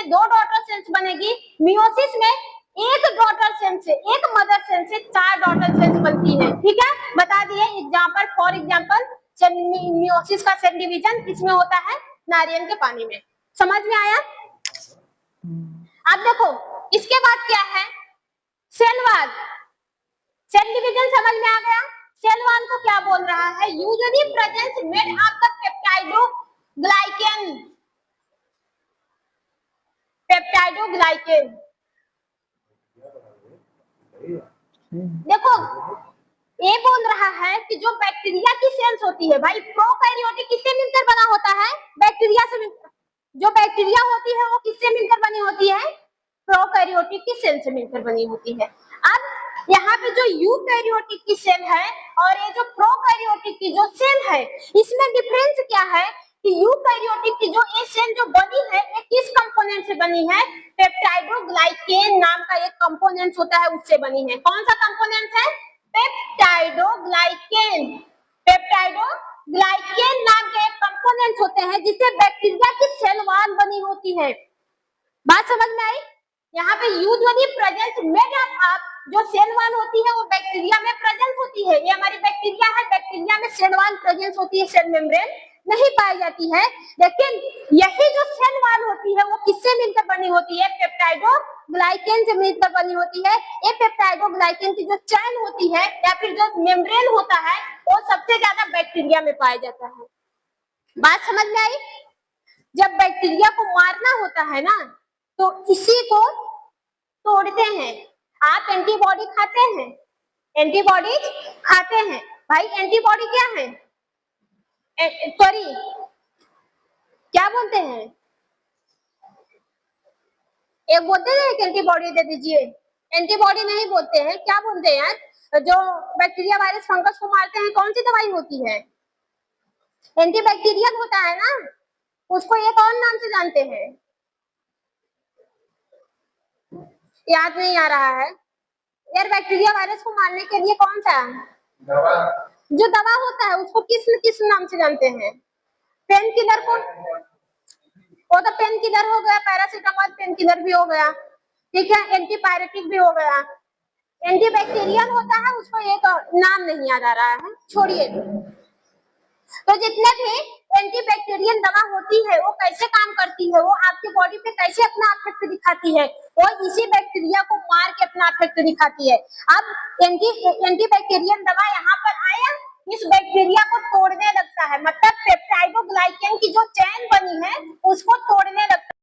में 2 daughter cells बनेगी, meiosis में एक डॉटर सेल से, एक मदर सेल से 4 डॉटर सेल्स बनती है। ठीक है, बता दिए एग्जांपल, फॉर एग्जांपल मियोसिस का सेल डिवीजन किसमें होता है, नारियल के पानी में। समझ में आया? अब देखो इसके बाद क्या है, सेल वॉल। सेल डिवीजन समझ में आ गया। सेल वॉल को क्या बोल रहा है, usually presence made of the peptidoglycan. Peptidoglycan देखो ये बोल रहा है कि जो बैक्टीरिया की सेल्स होती है भाई, प्रोकैरियोटिक किससे मिलकर बना होता है, बैक्टीरिया से मिलकर। जो बैक्टीरिया होती है वो किससे मिलकर बनी होती है, प्रोकैरियोटिक की सेल से मिलकर बनी होती है। अब यहाँ पे जो यूकैरियोटिक की सेल है और ये जो प्रोकैरियोटिक की जो सेल है, इसमें डिफरेंस क्या है कि यूकैरियोटिक की जो ये सेल जो बनी है ये किस कंपोनेंट से बनी है, पेप्टाइडोग्लाइकेन नाम का एक कंपोनेंट होता है उससे बनी है। कौन सा कंपोनेंट है, पेप्टाइडोग्लाइकेन। पेप्टाइडोग्लाइकेन नाम के एक कंपोनेंट होते हैं जिससे बैक्टीरिया की सेल वॉल बनी होती है। बात समझ में आई? यहाँ पे यूजुअली प्रेजेंस मेड ऑफ, जो सेल वॉल होती है वो बैक्टीरिया में प्रेजेंस होती है। ये हमारी बैक्टीरिया है, बैक्टीरिया में सेल वॉल प्रेजेंस होती है, सेल मेम्ब्रेन नहीं पाई जाती है। लेकिन यही जो सेल वॉल होती है वो किससे मिलकर बनी होती है, पेप्टाइडोग्लाइकेन से मिलकर बनी होती है। ये पेप्टाइडोग्लाइकेन की जो चैन होती है या फिर जो मेम्ब्रेन होता है वो सबसे ज्यादा बैक्टीरिया में पाया जाता है। बात समझ में आई? जब बैक्टीरिया को मारना होता है ना तो इसी को तोड़ते हैं। आप एंटीबॉडी खाते हैं, एंटीबॉडी खाते हैं भाई, एंटीबॉडी क्या है, सॉरी क्या बोलते हैं, एक बोलते हैं कि एंटीबॉडी दे दीजिए, एंटीबॉडी नहीं बोलते हैं, क्या बोलते हैं यार, जो बैक्टीरिया वायरस फंगस को मारते हैं कौन सी दवाई होती है, एंटीबैक्टीरियल होता है ना, उसको एक और नाम से जानते हैं, याद नहीं आ रहा है यार। बैक्टीरिया वायरस को मारने के लिए कौन सा दवा, जो दवा होता है उसको किस नाम से जानते हैं, पेन किलर को, वो तो पेन किलर हो गया, पैरासीटामोल पेन किलर भी हो गया, ठीक है, एंटीपायरेटिक भी हो गया। एंटीबैक्टीरियल होता है उसको एक नाम नहीं याद आ रहा है, छोड़िए। तो जितने भी एंटीबैक्टीरियल दवा होती है वो कैसे काम करती है, वो आपके बॉडी पे कैसे अपना इफेक्ट दिखाती है, वो इसी बैक्टीरिया को मार के अपना इफेक्ट दिखाती है। अब एंटीबैक्टीरियल दवा यहाँ पर आया, इस बैक्टीरिया को तोड़ने लगता है, मतलब पेप्टाइडोग्लाइकेन की जो चैन बनी है उसको तोड़ने लगता है।